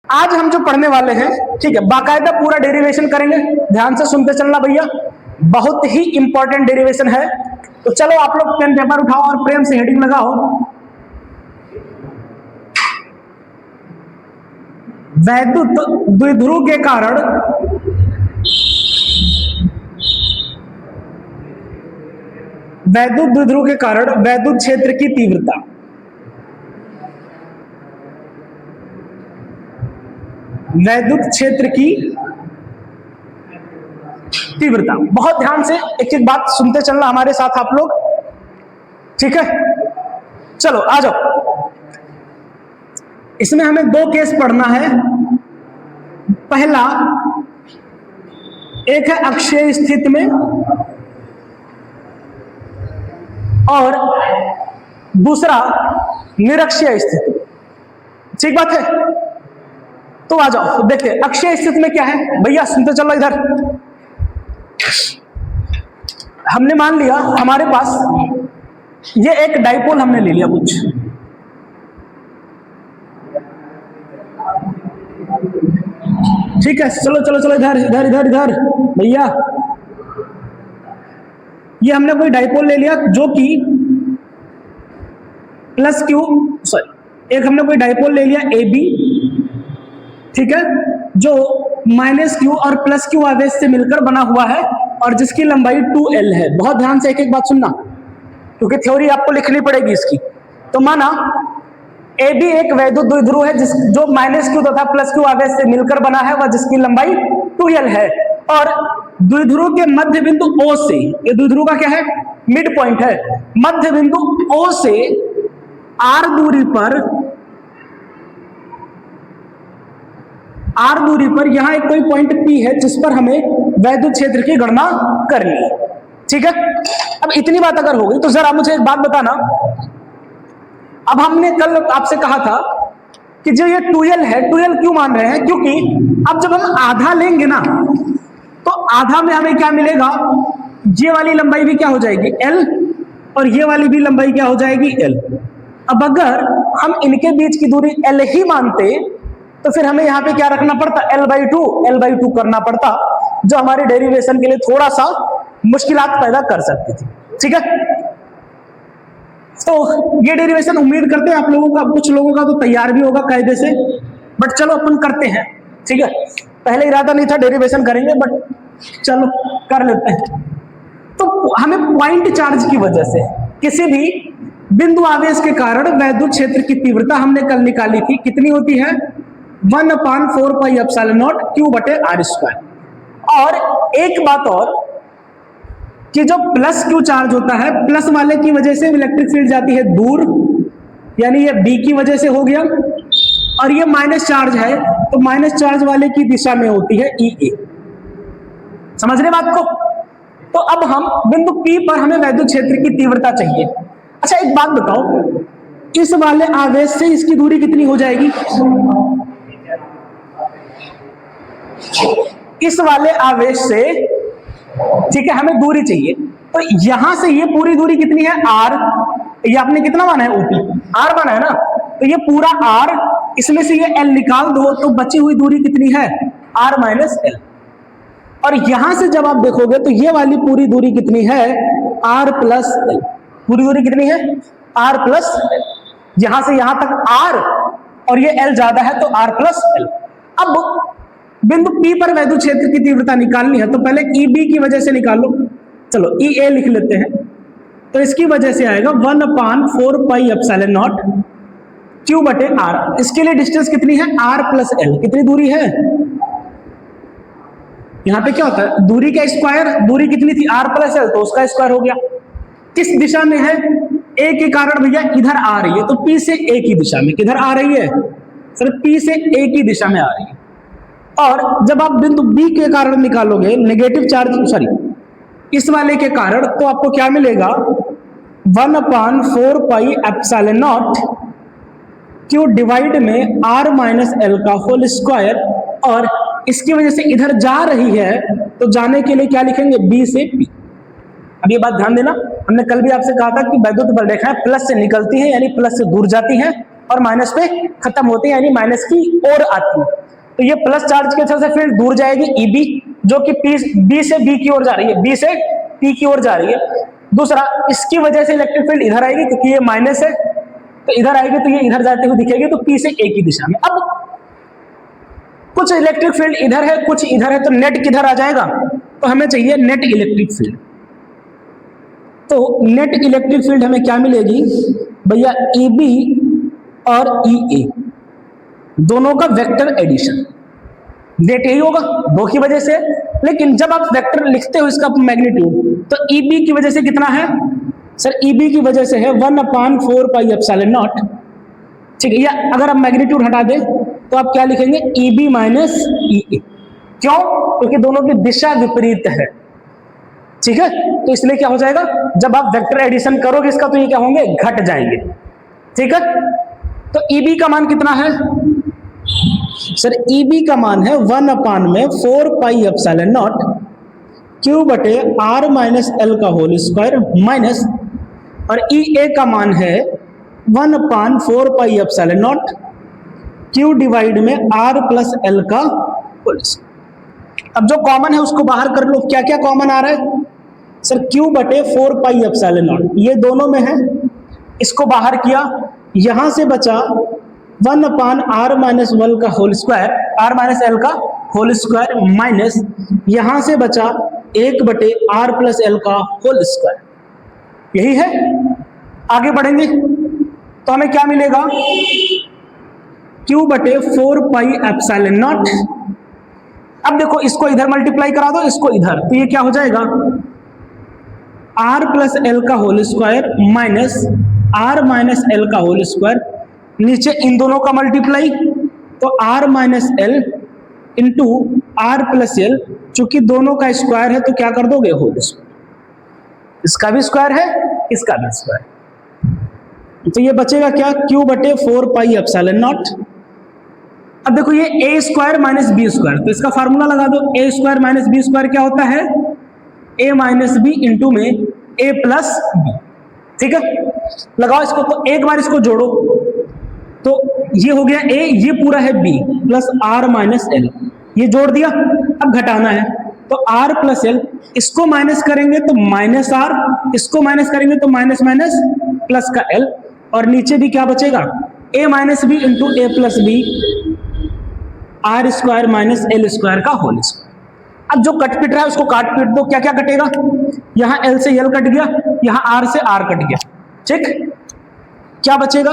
आज हम जो पढ़ने वाले हैं, ठीक है, बाकायदा पूरा डेरिवेशन करेंगे। ध्यान से सुनते चलना भैया, बहुत ही इंपॉर्टेंट डेरिवेशन है। तो चलो आप लोग पेन पेपर उठाओ और प्रेम से हेडिंग लगाओ, वैद्युत द्विध्रुव के कारण वैद्युत क्षेत्र की तीव्रता। वैद्युत क्षेत्र की तीव्रता, बहुत ध्यान से एक एक बात सुनते चलना हमारे साथ आप लोग, ठीक है। चलो आ जाओ, इसमें हमें दो केस पढ़ना है। पहला एक है अक्षीय स्थिति में और दूसरा निरक्षीय स्थिति, ठीक बात है। तो आ जाओ, देखिए अक्षीय स्थिति में क्या है भैया, सुनते चलो इधर। हमने मान लिया हमारे पास ये एक डाइपोल हमने ले लिया कुछ, ठीक है। चलो चलो चलो इधर इधर इधर इधर भैया, ये हमने कोई डाइपोल ले लिया जो कि प्लस क्यू, सॉरी, एक हमने कोई डाइपोल ले लिया ए बी, ठीक है, जो माइनस क्यू और प्लस क्यू आवेश से मिलकर बना हुआ है और जिसकी लंबाई 2L है। बहुत ध्यान से एक एक बात सुनना, क्योंकि थ्योरी आपको लिखनी पड़ेगी इसकी। तो माना ए बी एक वैद्युत द्विध्रुव है जो माइनस क्यू तथा प्लस क्यू आवेश से मिलकर बना है, वह जिसकी लंबाई 2L है। और द्विध्रुव के मध्य बिंदु O से, ये द्विध्रुव का क्या है, मिड पॉइंट है, मध्य बिंदु O से R दूरी पर यहां एक कोई पॉइंट P है जिस पर हमें वैद्युत क्षेत्र की गणना करनी है, ठीक है। अब इतनी बात अगर हो गई तो जरा मुझे एक बात बताना। अब हमने कल आपसे कहा था कि जो ये 2L है, 2L क्यों मान रहे हैं, क्योंकि अब जब हम आधा लेंगे ना तो आधा में हमें क्या मिलेगा, ये वाली लंबाई भी क्या हो जाएगी L और ये वाली भी लंबाई क्या हो जाएगी L। अब अगर हम इनके बीच की दूरी L ही मानते तो फिर हमें यहाँ पे क्या रखना पड़ता, L/2 करना पड़ता, जो हमारे डेरिवेशन के लिए थोड़ा सा मुश्किलात पैदा कर सकती थी, ठीक है। तो ये डेरिवेशन उम्मीद करते हैं आप लोगों का, कुछ लोगों का तो तैयार भी होगा कायदे से, बट चलो अपन करते हैं, ठीक है। पहले इरादा नहीं था डेरिवेशन करेंगे, बट चलो कर लेते हैं। तो हमें पॉइंट चार्ज की वजह से किसी भी बिंदु आवेश के कारण वैद्युत क्षेत्र की तीव्रता हमने कल निकाली थी, कितनी होती है, 1/4πε0 Q/r²। और एक बात और कि जो प्लस क्यू चार्ज होता है, प्लस वाले की वजह से इलेक्ट्रिक फील्ड जाती है दूर, यानी ये बी की वजह से हो गया, और ये माइनस चार्ज है तो माइनस चार्ज वाले की दिशा में होती है ई। समझ रहे बात को। तो अब हम बिंदु P पर हमें वैद्युत क्षेत्र की तीव्रता चाहिए। अच्छा एक बात बताओ, इस वाले आवेश से इसकी दूरी कितनी हो जाएगी, इस वाले आवेश से, ठीक है, हमें दूरी चाहिए। तो यहां से ये पूरी दूरी कितनी है R, ये आपने कितना माना है OP, R माना है ना, तो ये पूरा R, इसमें से ये L निकाल दो तो बची हुई दूरी कितनी है, R - L। और यहां से जब आप देखोगे तो ये वाली पूरी दूरी कितनी है, R + L। पूरी दूरी कितनी है, R + L। यहां से यहां तक R और ये L ज्यादा है तो R + L। अब बिंदु P पर वैद्युत क्षेत्र की तीव्रता निकालनी है तो पहले EB की वजह से निकालो। चलो EA लिख लेते हैं, तो इसकी वजह से आएगा 1/4πε0 Q/r। इसके लिए डिस्टेंस कितनी है, R + L। कितनी दूरी है, यहां पे क्या होता है, दूरी का स्क्वायर, दूरी कितनी थी R + L, तो उसका स्क्वायर हो गया। किस दिशा में है, A के कारण भैया इधर आ रही है, तो P से A की दिशा में, किधर आ रही है सर, P से A की दिशा में आ रही है। और जब आप बिंदु B के कारण निकालोगे, नेगेटिव चार्ज, सॉरी इस वाले के कारण, तो आपको क्या मिलेगा, 1/4πε0 Q डिवाइड में R - L का होल स्क्वायर। और इसकी वजह से इधर जा रही है तो जाने के लिए क्या लिखेंगे, B से P। अब ये बात ध्यान देना, हमने कल भी आपसे कहा था कि वैद्युत बल रेखाएं प्लस से निकलती हैं, यानी प्लस से दूर जाती हैं, और माइनस पे खत्म होते हैं, यानी माइनस की ओर आती है। तो ये प्लस चार्ज के से फील्ड दूर जाएगी ईबी, जो कि बी से बी की ओर जा रही है, बी से पी की ओर जा रही है। दूसरा, इसकी वजह से इलेक्ट्रिक फील्ड इधर आएगी क्योंकि ये माइनस है, तो इधर आएगी तो ये इधर जाते हुए दिखेगी, तो पी से ए की दिशा में। अब कुछ इलेक्ट्रिक फील्ड इधर है, कुछ इधर है, तो नेट किधर आ जाएगा? तो हमें चाहिए नेट इलेक्ट्रिक फील्ड। तो नेट इलेक्ट्रिक फील्ड हमें क्या मिलेगी भैया? ईबी और ईए दोनों का वेक्टर एडिशन। नेट यही होगा दो की वजह से, लेकिन जब आप वेक्टर लिखते हो इसका मैग्नीट्यूड, तो ईबी की वजह से कितना है सर? ईबी की वजह से है 1/4 पाई एप्सिलॉन नॉट, ठीक है। या अगर आप मैग्नीट्यूड हटा दें तो आप क्या लिखेंगे? ईबी माइनस ईए। क्यों? क्योंकि दोनों की दिशा विपरीत है, ठीक है। तो इसलिए क्या हो जाएगा, जब आप वेक्टर एडिशन करोगे इसका, तो ये क्या होंगे? घट जाएंगे, ठीक है। तो ईबी का मान कितना है सर? ईबी का मान है 1/4 पाई एप्सिलॉन नॉट क्यू बटे आर माइनस एल का होल स्क्वायर माइनस, और ई ए का मान है 1/4 pi epsilon not Q divide में आर प्लस एल का होल स्क्वायर। अब जो कॉमन है उसको बाहर कर लो। क्या क्या कॉमन आ रहा है सर? क्यू बटे 4 पाई एप्सिलॉन नॉट, ये दोनों में है, इसको बाहर किया, यहां से बचा 1/r माइनस एल का whole square, R minus L का होल स्क्वायर माइनस, यहां से बचा 1/r प्लस एल का होल स्क्वायर। यही है। आगे बढ़ेंगे तो हमें क्या मिलेगा? Q बटे 4 पाई एप्सिलॉन नॉट। अब देखो, इसको इधर मल्टीप्लाई करा दो, इसको इधर, तो ये क्या हो जाएगा? r प्लस एल का whole square minus r minus L का होल स्क्वायर, नीचे इन दोनों का मल्टीप्लाई, तो r minus L into R plus L, चूंकि दोनों का स्क्वायर है तो क्या कर दोगे? Whole square. इसका भी स्क्वायर है, इसका भी स्क्वायर, तो ये बचेगा क्या? Q बटे 4 पाई एप्सिलॉन नॉट। अब देखो, ये ए स्क्वायर माइनस बी स्क्वायर, तो इसका फार्मूला लगा दो। ए स्क्वायर माइनस बी स्क्वायर क्या होता है? ए माइनस बी इंटू में ए प्लस बी, ठीक है। लगाओ इसको, तो एक बार इसको जोड़ो, तो ये हो गया ए, ये पूरा है B plus R minus L, ये जोड़ दिया। अब घटाना है, तो आर प्लस एल, इसको माइनस करेंगे तो माइनस आर, इसको माइनस करेंगे तो माइनस माइनस प्लस का एल, और नीचे भी क्या बचेगा? A minus B into A plus B, R square minus L square का होल स्क्वायर। अब जो कट पिट रहा है उसको काट पीट दो। क्या क्या कटेगा? यहां एल से एल कट गया, यहां आर से आर कट गया, ठीक। क्या बचेगा?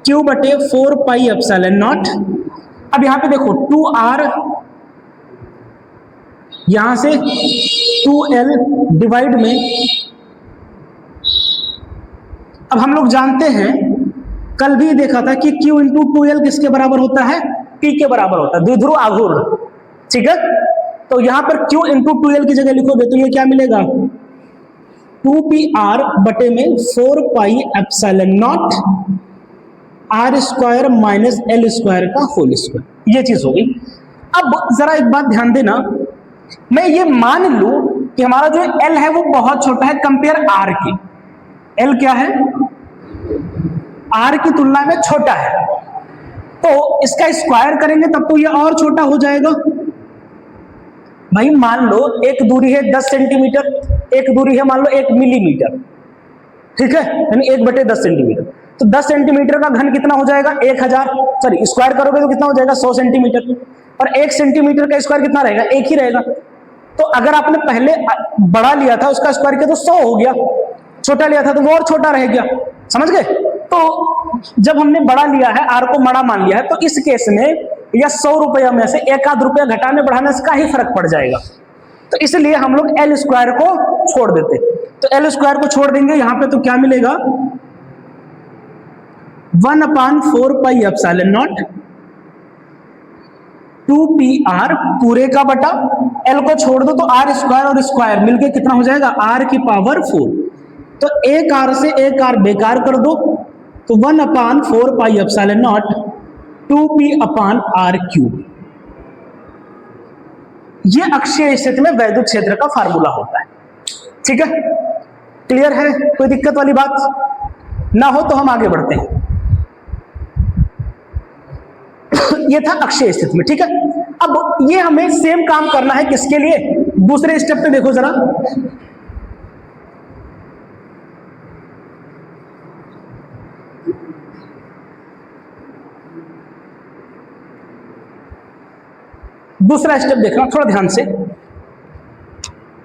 Q बटे 4 पाई एप्सिलॉन नॉट। अब यहां पे देखो 2r, यहां से 2l डिवाइड में, अब हम लोग जानते हैं, कल भी देखा था कि Q इंटू 2l किसके बराबर होता है? P के बराबर होता है, द्विध्रुव आघूर्ण, ठीक है। तो यहां पर Q इंटू 2l की जगह लिखोगे तो ये क्या मिलेगा? 2pr बटे में 4 pi epsilon naught R square minus L square का होल स्क्वायर, ये चीज हो गई। अब जरा एक बात ध्यान देना, मैं ये मान लूं कि हमारा जो एल है वो बहुत छोटा है कंपेयर आर के। एल क्या है? आर की तुलना में छोटा है, तो इसका स्क्वायर करेंगे तब तो ये और छोटा हो जाएगा। भाई मान लो एक दूरी है 10 सेंटीमीटर, एक दूरी है मान लो 1 मिलीमीटर, ठीक है, यानी 1/10 सेंटीमीटर। तो 10 सेंटीमीटर का घन कितना हो जाएगा? 1000, सॉरी स्क्वायर करोगे तो कितना हो जाएगा? 100 सेंटीमीटर, और 1 सेंटीमीटर का स्क्वायर कितना रहेगा? 1 ही रहेगा। तो अगर आपने पहले बड़ा लिया था उसका स्क्वायर किया तो 100 हो गया, छोटा लिया था तो वो और छोटा रह गया, समझ गए। तो जब हमने बड़ा लिया है, आर को बड़ा मान लिया है, तो इस केस में या 100 रुपया में से 1 रुपया घटाने बढ़ाने से का ही फर्क पड़ जाएगा। तो इसलिए हम लोग एल स्क्वायर को छोड़ देते, तो एल स्क्वायर को छोड़ देंगे यहां पे, तो क्या मिलेगा? 1/4 पाई एप्सिलॉन नॉट 2pr पूरे का बटा, एल को छोड़ दो तो आर स्क्वायर और स्क्वायर मिलके कितना हो जाएगा? आर की पावर 4। तो एक आर से एक आर बेकार कर दो, तो 1/4 pi epsilon naught 2p upon R cube. ये अक्षीय स्थिति में वैद्युत क्षेत्र का फार्मूला होता है, ठीक है। क्लियर है? कोई दिक्कत वाली बात ना हो तो हम आगे बढ़ते हैं। ये था अक्षीय स्थिति में, ठीक है। अब ये हमें सेम काम करना है किसके लिए, दूसरे स्टेप पे देखो जरा। दूसरा स्टेप देखना थोड़ा ध्यान से।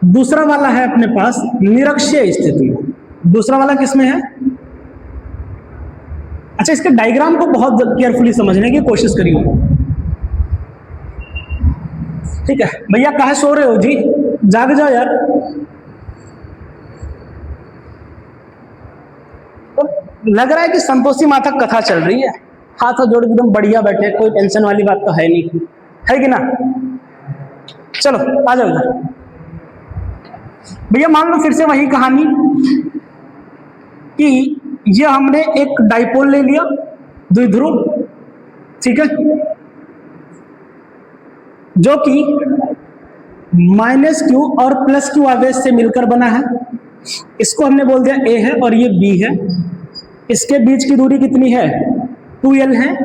दूसरा वाला है अपने पास निरक्षीय स्थिति में। दूसरा वाला किसमें है? अच्छा, इसके डायग्राम को बहुत केयरफुली समझने की कोशिश करिए, ठीक है। भैया कहाँ सो रहे हो जी, जाग जाओ यार। तो लग रहा है कि संतोषी माता कथा चल रही है, हाथ जोड़ एकदम बढ़िया बैठे, कोई टेंशन वाली बात तो है नहीं, है कि ना। चलो आ जाओ इधर। भैया मान लो फिर से वही कहानी कि ये हमने एक डाइपोल ले लिया द्विध्रुव, ठीक है, जो कि -q और +q आवेश से मिलकर बना है। इसको हमने बोल दिया A है और ये B है। इसके बीच की दूरी कितनी है? 2l है।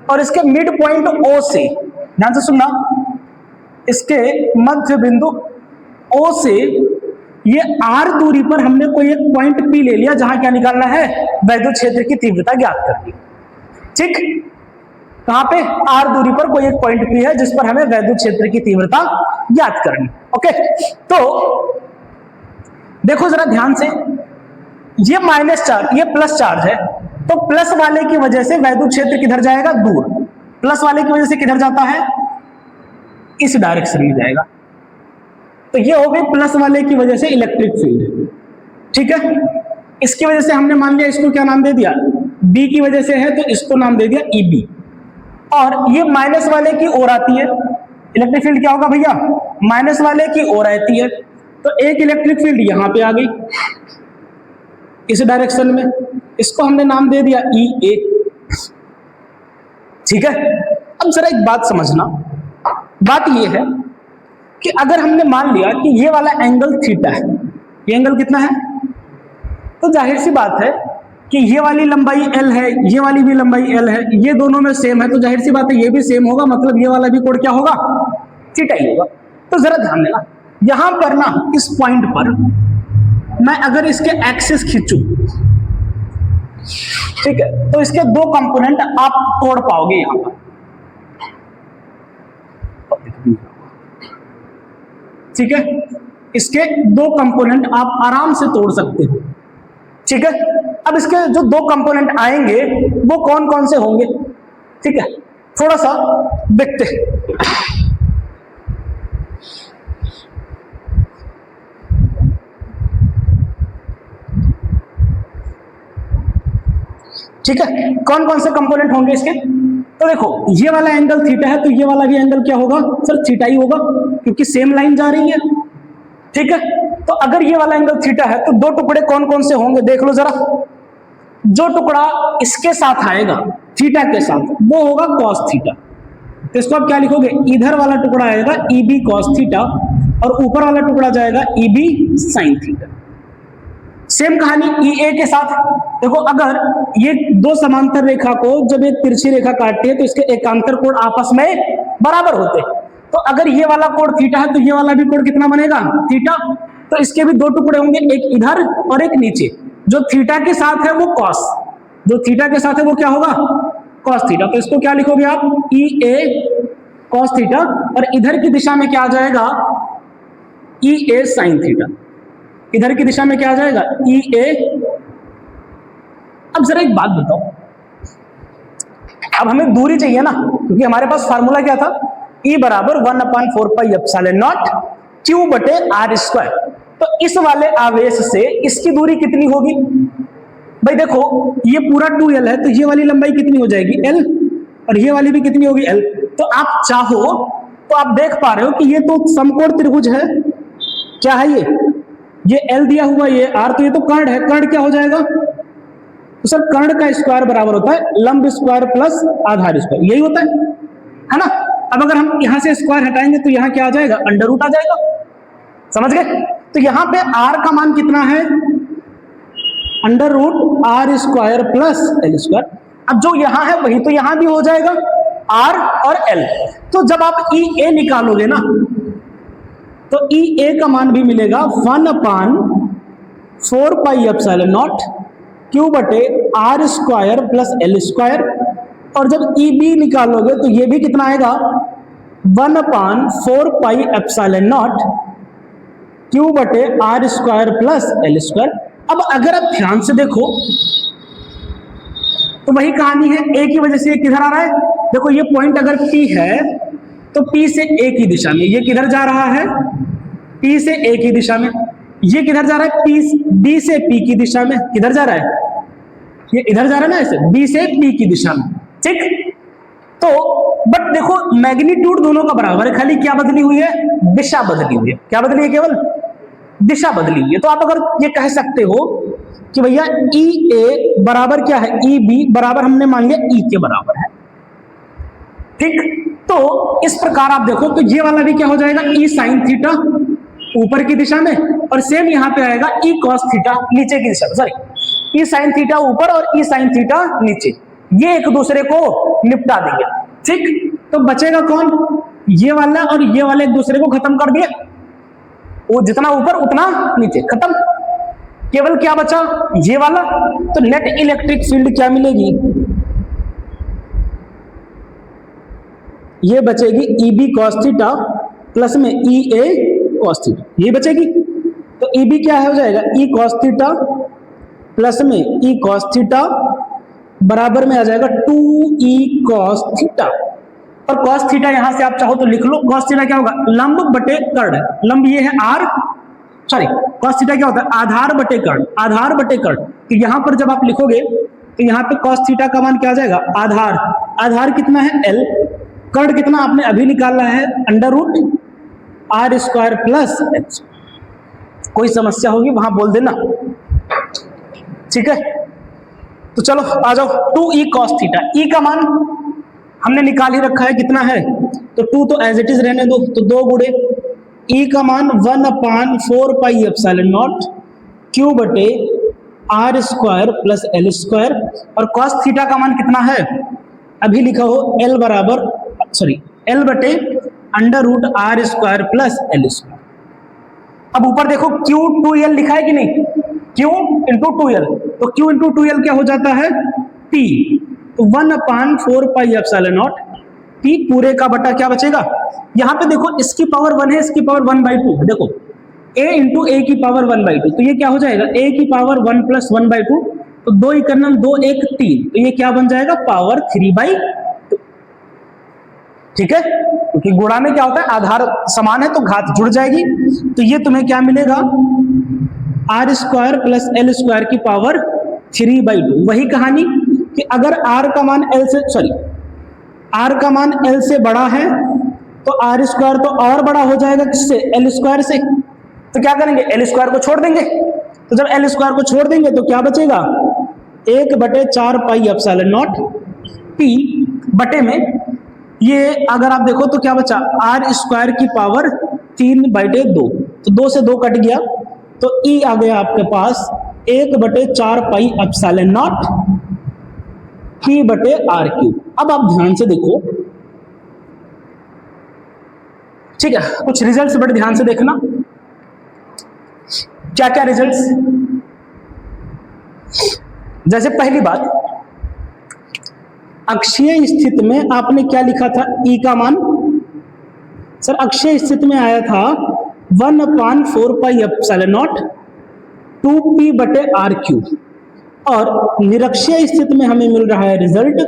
और इसके मिड पॉइंट O से, ध्यान से सुनना, इसके मध्य बिंदु O से ये r दूरी पर हमने कोई एक पॉइंट P ले लिया, जहां क्या निकालना है? वैद्युत क्षेत्र की तीव्रता ज्ञात करनी, ठीक। कहां पे? r दूरी पर कोई एक पॉइंट P है जिस पर हमें वैद्युत क्षेत्र की तीव्रता ज्ञात करनी। ओके, तो देखो जरा ध्यान से, ये माइनस चार्ज, ये प्लस चार्ज है, तो प्लस वाले की वजह से वैद्युत क्षेत्र किधर जाएगा? दूर। प्लस वाले की वजह से किधर जाता है? इस डायरेक्शन में जाएगा। तो ये हो गई प्लस वाले की वजह से इलेक्ट्रिक फील्ड, ठीक है। इसकी वजह से हमने मान लिया, इसको क्या नाम दे दिया? बी की वजह से है तो इसको नाम दे दिया EB। और ये माइनस वाले की ओर आती है, इलेक्ट्रिक फील्ड क्या होगा भैया? माइनस वाले की ओर आती है, तो एक इलेक्ट्रिक फील्ड यहां पे आ गई इस डायरेक्शन में, इसको हमने नाम दे दिया EA, ठीक है। अब जरा एक बात समझना, बात ये है कि अगर हमने मान लिया कि ये वाला एंगल थीटा है, ये एंगल कितना है, तो जाहिर सी बात है कि ये वाली लंबाई L है, ये वाली भी लंबाई L है, ये दोनों में सेम है, तो जाहिर सी बात है ये भी सेम होगा, मतलब ये वाला भी कोण क्या होगा? थीटा ही होगा। तो जरा ध्यान देना, यहां पर ना इस पॉइंट पर मैं अगर इसके एक्सिस खींचूं, ठीक है, तो इसके दो कंपोनेंट आप तोड़ पाओगे यहां पर, ठीक है। इसके दो कंपोनेंट आप आराम से तोड़ सकते हो, ठीक है। अब इसके जो दो कंपोनेंट आएंगे वो कौन कौन से होंगे, ठीक है, थोड़ा सा देखते हैं। ठीक है, कौन कौन से कंपोनेंट होंगे इसके? तो देखो, ये वाला एंगल थीटा है, तो ये वाला भी एंगल क्या होगा? सर थीटा ही होगा, क्योंकि सेम लाइन जा रही है, ठीक है। तो अगर ये वाला एंगल थीटा है तो दो टुकड़े कौन कौन से होंगे देख लो जरा। जो टुकड़ा इसके साथ आएगा, थीटा के साथ, वो होगा cos थीटा। तो इसको आप क्या लिखोगे? इधर वाला टुकड़ा आएगा EB cos थीटा और ऊपर वाला टुकड़ा जाएगा EB sin थीटा। सेम कहानी EA के साथ। देखो, अगर ये दो समांतर रेखा को जब एक तिरछी रेखा काटती है तो इसके एकांतर कोण आपस में बराबर होते हैं। तो अगर ये वाला कोण थीटा है तो ये वाला भी कोण कितना बनेगा? थीटा। तो इसके भी दो टुकड़े होंगे, एक इधर और एक नीचे। जो थीटा के साथ है वो cos, जो थीटा के साथ है वो क्या होगा? cos theta. तो इसको क्या लिखोगे आप? EA cos थीटा, और इधर की दिशा में क्या आ जाएगा? EA sin theta. इधर की दिशा में क्या आ जाएगा? EA। अब जरा एक बात बताओ, अब हमें दूरी चाहिए ना, क्योंकि हमारे पास फार्मूला क्या था? E बराबर 1/4 पाई एप्सिलॉन नॉट Q बटे R स्क्वायर। तो इस वाले आवेश से इसकी दूरी कितनी होगी भाई? देखो, ये पूरा 2L है, तो ये वाली लंबाई कितनी हो जाएगी? L, और ये वाली भी कितनी होगी? L। तो आप चाहो तो आप देख पा रहे हो कि ये तो समकोण त्रिभुज है। क्या है ये L दिया हुआ, ये R, तो ये तो कर्ण है। कर्ण क्या हो जाएगा? तो सर कर्ण का स्क्वायर बराबर होता है लंब स्क्वायर प्लस आधार स्क्वायर, यही होता है ना। अब अगर हम यहां से स्क्वायर हटाएंगे तो यहां क्या आ जाएगा? अंडर रूट आ जाएगा। समझ गए? तो यहां पे R का मान कितना है? Under root R square plus L square. अब जो यहां है वही तो यहां भी हो जाएगा, आर और एल। तो जब आप ई ए निकालोगे ना, तो ई ए का मान भी मिलेगा 1/4πε0 क्यू बटे R square plus L square. और जब ई बी निकालोगे तो ये भी कितना आएगा 1/4πε0 क्यू बटे R square plus L square. अब अगर आप ध्यान से देखो तो वही कहानी है, ए की वजह से ये किधर आ रहा है, देखो ये पॉइंट अगर P है तो P से A की दिशा में ये किधर जा रहा है, P से A की दिशा में। ये किधर जा रहा है, B से P की दिशा में। किधर जा रहा है, ये इधर जा रहा है ना, ऐसे B से P की दिशा में, ठीक। तो बट देखो मैग्नीट्यूड दोनों का बराबर है, खाली क्या बदली हुई है, दिशा बदली हुई है। क्या बदली है, केवल दिशा बदली हुई है। तो आप अगर ये कह सकते हो कि भैया ई ए बराबर क्या है, ई बी बराबर हमने मान लिया ई के बराबर है, ठीक। तो इस प्रकार आप देखो तो ये वाला भी क्या हो जाएगा, ई साइन थीटा ऊपर की दिशा में, और सेम यहां पे आएगा ई कॉस थीटा नीचे की दिशा में। सॉरी, ई साइन थीटा ऊपर और ई साइन थीटा नीचे, ये एक दूसरे को निपटा देंगे, ठीक। तो बचेगा कौन, ये वाला और ये वाला एक दूसरे को खत्म कर दिया, वो जितना ऊपर उतना नीचे, खत्म। केवल क्या बचा, ये वाला। तो नेट इलेक्ट्रिक फील्ड क्या मिलेगी, ये बचेगी E B cos theta plus में ई ए कॉस थीटा, ये बचेगी। तो ई बी क्या है, हो जाएगा ई कॉस थीटा प्लस में ई कॉस थीटा बराबर में आ जाएगा 2e कॉस थीटा। और कॉस थीटा यहां से आप चाहो तो लिख लो, कॉस थीटा क्या होगा, लंब बटे कर्ण। लंब ये है आर, सॉरी कॉस थीटा क्या होता है, आधार बटे कर्ण, आधार बटे कर्ण। तो यहां पर जब आप लिखोगे तो यहां पे कॉस थीटा का मान क्या आ जाएगा, आधार, आधार कितना है एल, कर्ण कितना आपने अभी निकाला है under root R square plus H. कोई समस्या होगी वहां बोल देना, ठीक है। तो चलो आ जाओ, 2e cos थीटा, e का मान हमने निकाल ही रखा है, कितना है, तो 2 तो एज इट इज रहने दो, तो 2 गुणे e का मान 1/4πε0 क्यू बटे R square plus L square. और cos थीटा का मान कितना है, अभी लिखा हो l बराबर, सॉरी l बटे under root R square plus L square. अब ऊपर देखो Q 2l लिखा है कि नहीं, Q इंटू 2l, तो Q इंटू 2l क्या हो जाता है P, तो 1/4πε0 P पूरे का बटा क्या बचेगा, यहां पे देखो इसकी पावर 1 है, इसकी पावर 1/2 है, देखो a इंटू a की पावर 1/2, तो ये क्या हो जाएगा a की पावर 1 प्लस 1/2, तो 2 इकन्नम 2 1 3, तो ये क्या बन जाएगा पावर 3/2, ठीक है। क्योंकि गुणा में क्या होता है, आधार समान है तो घात जुड़ जाएगी। तो ये तुम्हें क्या मिलेगा, R square plus L square की पावर 3/2। वही कहानी कि अगर आर का मान एल से, सॉरी आर का मान एल से बड़ा है तो आर स्क्वायर तो और बड़ा हो जाएगा किससे, एल स्क्वायर से। तो क्या करेंगे, एल स्क्वायर को छोड़ देंगे। तो जब एल स्क्वायर को छोड़ देंगे तो क्या बचेगा, 1/4πε0 पी बटे में ये अगर आप देखो तो क्या बचा, आर स्क्वायर की पावर 3/2, तो 2 से 2 कट गया, तो ई आ गया आपके पास 1/4πε0 पी बटे आर क्यूब। अब आप ध्यान से देखो, ठीक है, कुछ रिजल्ट्स बड़े ध्यान से देखना, क्या क्या रिजल्ट्स। जैसे पहली बात, अक्षीय स्थिति में आपने क्या लिखा था, ई का मान, सर अक्षीय स्थिति में आया था 1/4πε0 2p बटे आर क्यूब, और निरक्षीय स्थिति में हमें मिल रहा है result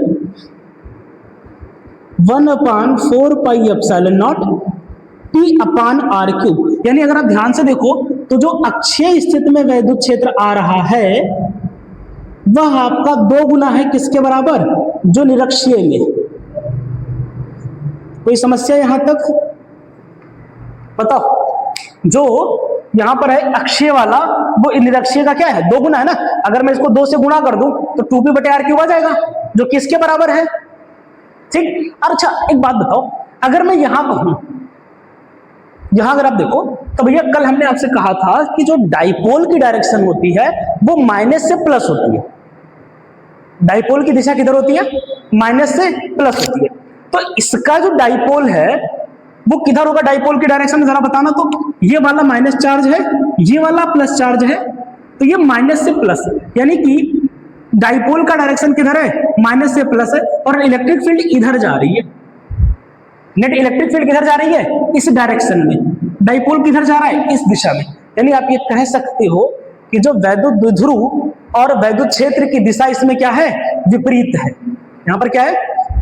1/4πε0 p upon R cube. यानी अगर आप ध्यान से देखो तो जो अक्षीय स्थिति में वैद्युत क्षेत्र आ रहा है वह आपका 2 गुना है किसके बराबर, जो निरक्षीय में। कोई समस्या यहां तक बताओ, जो यहां पर है अक्षीय वाला वो निरक्षीय का क्या है, 2 गुना है ना। अगर मैं इसको 2 से गुणा कर दूं तो 2p बटे आर क्यूब आ जाएगा, जो किसके बराबर है, ठीक। अच्छा एक बात बताओ, अगर मैं यहां कहूं, यहां अगर आप देखो तो भैया कल हमने आपसे कहा था कि जो डाइपोल की डायरेक्शन होती है वो माइनस से प्लस होती है। डाइपोल की दिशा किधर होती है, माइनस से प्लस होती है। तो तो इसका जो डाइपोल है वो किधर होगा, डाइपोल की डायरेक्शन में जरा बताना। तो ये वाला माइनस चार्ज है, ये वाला प्लस चार्ज है, तो ये माइनस से प्लस, यानी कि डाइपोल का डायरेक्शन किधर है, माइनस से प्लस है, और इलेक्ट्रिक फील्ड इधर जा रही है। नेट इलेक्ट्रिक फील्ड किधर जा रही है, इस डायरेक्शन में। डाइपोल किधर जा रहा है, इस दिशा में। यानी आप ये कह सकते हो कि जो वैद्युत द्विध्रुव और वैद्युत क्षेत्र की दिशा इसमें क्या है, विपरीत है। यहां पर क्या है,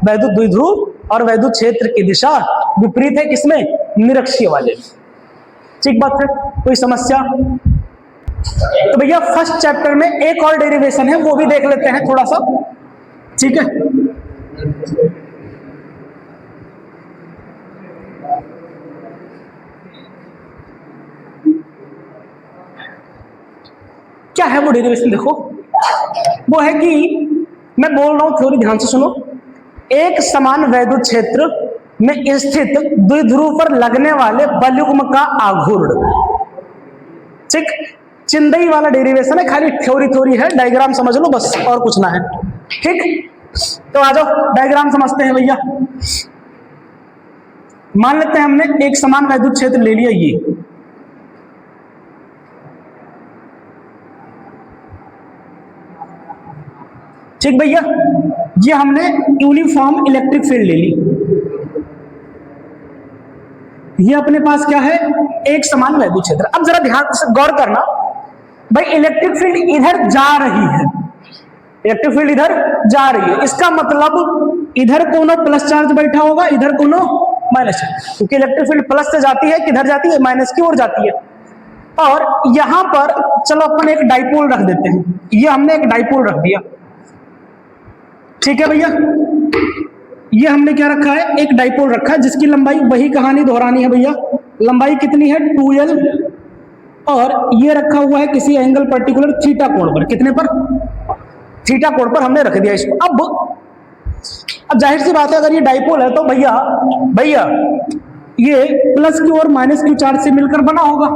वैद्युत द्विध्रुव और वैद्युत क्षेत्र की दिशा विपरीत है, किसमें, निरक्षीय वाले। ठीक बात है, कोई समस्या? तो भैया फर्स्ट चैप्टर में एक और डेरिवेशन है, वो भी देख लेते हैं थोड़ा सा। ठीक है, क्या है वो डेरिवेशन, देखो वो है कि मैं बोल रहा हूं, थोड़ी ध्यान से सुनो। एक समान वैद्युत क्षेत्र में स्थित द्विध्रुव पर लगने वाले बलयुग्म का आघूर्ण। ठीक, चिंदई वाला डेरिवेशन है, खाली थ्योरी थ्योरी है, डायग्राम समझ लो बस, और कुछ ना है। ठीक, तो आ जाओ डायग्राम समझते हैं भैया। मान लेते हैं हमने एक समान वैद्युत क्षेत्र ले लिया, ये ठीक भैया, ये हमने यूनिफॉर्म इलेक्ट्रिक फील्ड ले ली। ये अपने पास क्या है, एक समान वैद्युत क्षेत्र। अब जरा ध्यान से गौर करना भाई, इलेक्ट्रिक फील्ड इधर जा रही है, इलेक्ट्रिक फील्ड इधर जा रही है, इसका मतलब इधर कोनो प्लस चार्ज बैठा होगा, इधर कोनो माइनस चार्ज, क्योंकि इलेक्ट्रिक फील्ड प्लस से जाती है, किधर जाती है, माइनस की ओर जाती है। और यहां पर चलो अपन एक डाइपोल रख देते हैं, ये हमने एक डाइपोल रख दिया। ठीक है भैया, ये हमने क्या रखा है, एक डाइपोल रखा है, जिसकी लंबाई, वही कहानी दोहरानी है भैया, लंबाई कितनी है, 2l, और ये रखा हुआ है किसी एंगल पर्टिकुलर थीटा कोण पर। कितने पर, थीटा कोण पर हमने रख दिया इसको। अब जाहिर सी बात है, अगर ये डाइपोल है तो भैया ये प्लस क्यू और माइनस क्यू चार्ज से मिलकर बना होगा।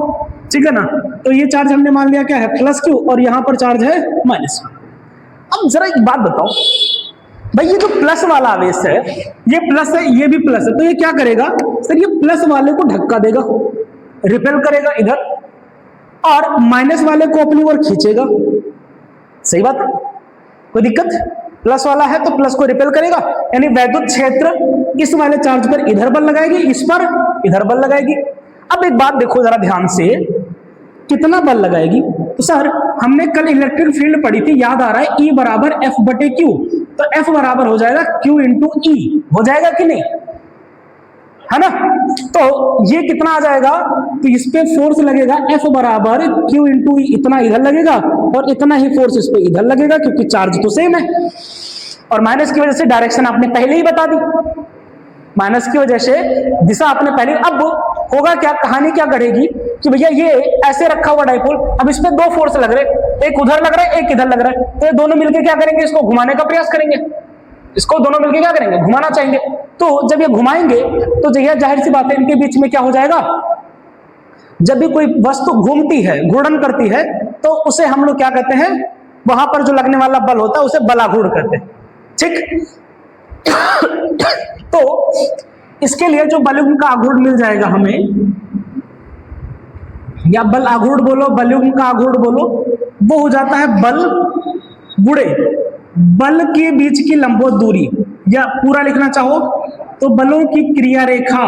ठीक है ना, तो ये चार्ज हमने मान लिया क्या है, प्लस क्यू, और यहां पर चार्ज है माइनस। अब जरा एक बात बताओ भाई, ये जो प्लस वाला आवेश है, ये प्लस है, ये भी प्लस है, तो ये क्या करेगा सर, ये प्लस वाले को धक्का देगा, रिपेल करेगा इधर, और माइनस वाले को अपनी ओर खींचेगा। सही बात, कोई दिक्कत? प्लस वाला है तो प्लस को रिपेल करेगा, यानी वैद्युत क्षेत्र इस वाले चार्ज पर इधर बल लगाएगी, इस पर इधर बल लगाएगी। अब एक बात देखो जरा ध्यान से, कितना बल लगाएगी, तो सर हमने कल इलेक्ट्रिक फील्ड पढ़ी थी, याद आ रहा है, E बराबर F बटे Q, तो F बराबर हो जाएगा Q इंटू E, हो जाएगा कि नहीं, है ना। तो ये कितना आ जाएगा, तो इस पे फोर्स लगेगा F बराबर Q इंटू E, इतना इधर लगेगा और इतना ही फोर्स इस पे इधर लगेगा, क्योंकि चार्ज तो सेम है। और माइनस की वजह से डायरेक्शन आपने पहले ही बता दी, माइनस की वजह से दिशा आपने पहले। अब होगा क्या, कहानी क्या करेगी कि भैया ये ऐसे रखा हुआ डाइपोल, अब इस पे दो फोर्स लग रहे, एक उधर लग रहा है, एक इधर लग रहा है, तो ये दोनों मिलकर क्या करेंगे, इसको घुमाने का प्रयास करेंगे, इसको दोनों मिलकर क्या करेंगे, घुमाना चाहेंगे। तो जब ये घुमाएंगे तो जाहिर सी बात है, इनके बीच में क्या हो जाएगा, जब भी कोई वस्तु घूमती है, घूर्णन करती है, तो उसे हम लोग क्या कहते हैं, वहां पर जो लगने वाला बल होता है उसे बलाघूर्ण कहते हैं। ठीक, तो इसके लिए जो बलयुग्म का आघूर्ण मिल जाएगा हमें, या बल आघूर्ण बोलो, बलयुग्म का आघूर्ण बोलो, वो हो जाता है बल गुणे बल के बीच की लंबवत दूरी, या पूरा लिखना चाहो तो बलों की क्रिया रेखा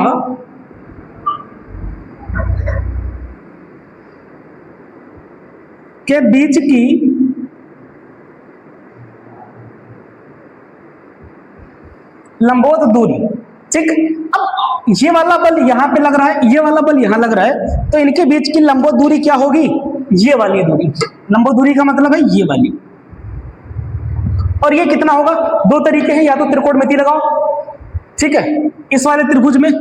के बीच की लंबवत दूरी। ठीक, अब ये वाला बल यहां पे लग रहा है, ये वाला बल यहां लग रहा है, तो इनके बीच की लंबवत दूरी क्या होगी, ये वाली दूरी। लंबवत दूरी का मतलब है ये वाली, और ये कितना होगा, दो तरीके हैं, या तो त्रिकोणमिति लगाओ, ठीक है, इस वाले त्रिभुज में,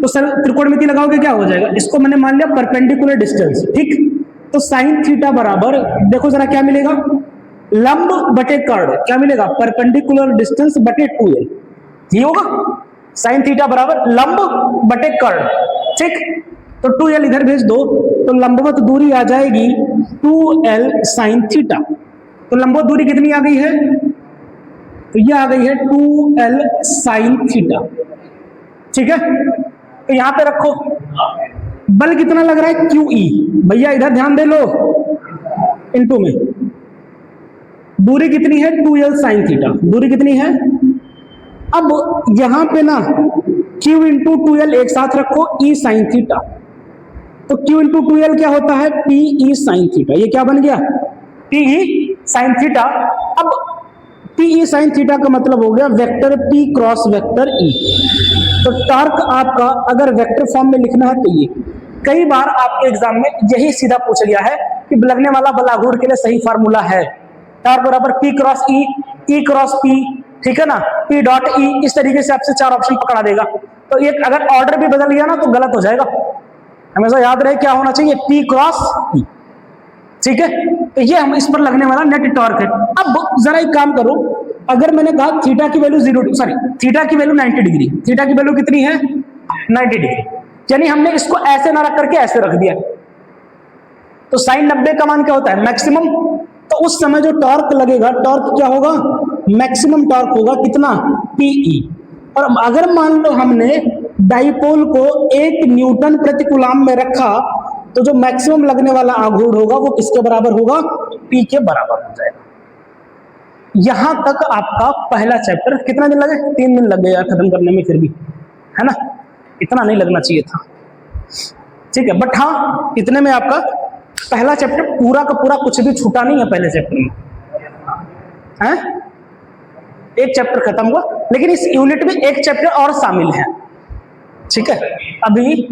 तो सर त्रिकोणमिति लगाओगे क्या हो जाएगा, इसको मैंने मान लिया परपेंडिकुलर डिस्टेंस। ठीक, तो साइन थीटा बराबर, देखो जरा क्या मिलेगा, लंब बटे कर्ण, क्या मिलेगा, परपेंडिकुलर डिस्टेंस बटे 2l, ये होगा साइन थीटा बराबर लंब बटे कर्ण। ठीक, तो 2l इधर भेज दो, तो लंबवत दूरी आ जाएगी 2l साइन थीटा। तो लंबवत दूरी कितनी आ गई है, तो ये आ गई है 2l sin थीटा। ठीक है, तो यहां पे रखो, बल कितना लग रहा है QE, भैया इधर ध्यान दे लो, इनटू में दूरी कितनी है 2l sin थीटा, दूरी कितनी है। अब यहां पे ना Q इंटू 2l एक साथ रखो, E sin थीटा, तो Q इंटू 2l क्या होता है PE sin थीटा, ये क्या बन गया PE sin थीटा। अब PE sin थीटा का मतलब हो गया vector P cross vector E। तो टॉर्क आपका अगर वेक्टर फॉर्म में लिखना है तो ये, कई बार आपके एग्जाम में यही सीधा पूछ लिया है कि लगने वाला बल आघूर्ण के लिए सही फार्मूला है टॉर्क बराबर P cross E, E cross P, ठीक है ना, P डॉट E, इस तरीके से आपसे 4 ऑप्शन पकड़ा देगा। तो एक अगर ऑर्डर भी बदल गया ना तो गलत हो जाएगा, हमेशा याद रहे क्या होना चाहिए P क्रॉस E। ठीक है, तो ये हम इस पर लगने वाला नेट टॉर्क है। अब जरा एक काम करो, अगर मैंने कहा थीटा की वैल्यू थीटा की वैल्यू 90 डिग्री, थीटा की वैल्यू कितनी है 90 डिग्री, यानी हमने इसको ऐसे ना रख करके ऐसे रख दिया, तो साइन 90 का मान क्या होता है मैक्सिमम। तो उस समय जो टॉर्क लगेगा, टॉर्क क्या होगा मैक्सिमम टॉर्क होगा कितना PE। और अगर मान लो हमने डाइपोल को 1 न्यूटन प्रति कूलम में रखा, तो जो मैक्सिमम लगने वाला आघूर्ण होगा वो किसके बराबर होगा P के बराबर हो जाएगा। यहां तक आपका पहला चैप्टर, कितना दिन लगे 3 दिन लग गए यार खत्म करने में, फिर भी है ना, इतना नहीं लगना चाहिए था। ठीक है, बट हाँ इतने में आपका पहला चैप्टर पूरा का पूरा कुछ भी छूटा नहीं है पहले चैप्टर में, है एक चैप्टर खत्म हुआ, लेकिन इस यूनिट में एक चैप्टर और शामिल है। ठीक है, अभी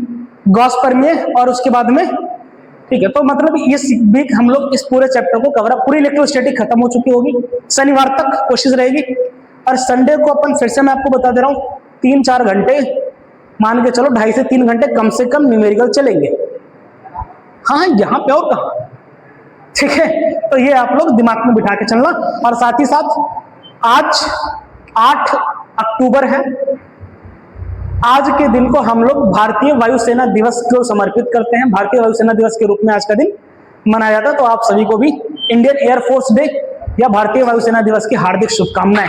गॉस परमेय और उसके बाद में, ठीक है, तो मतलब इस वीक हम लोग इस पूरे चैप्टर को कवर अप, पूरी इलेक्ट्रोस्टैटिक खत्म हो चुकी होगी, शनिवार तक कोशिश रहेगी। और संडे को अपन फिर से मैं आपको बता दे रहा हूं 3-4 घंटे मान के चलो, 2.5 से 3 घंटे कम से कम न्यूमेरिकल चलेंगे। हाँ यहाँ पे और कहा, ठीक है, तो ये आप लोग दिमाग में बिठा के चलना। और साथ ही साथ आज 8 अक्टूबर है, आज के दिन को हम लोग भारतीय वायुसेना दिवस को समर्पित करते हैं, भारतीय वायुसेना दिवस के रूप में आज का दिन मनाया जाता है। तो आप सभी को भी इंडियन एयरफोर्स डे या भारतीय वायुसेना दिवस की हार्दिक शुभकामनाएं।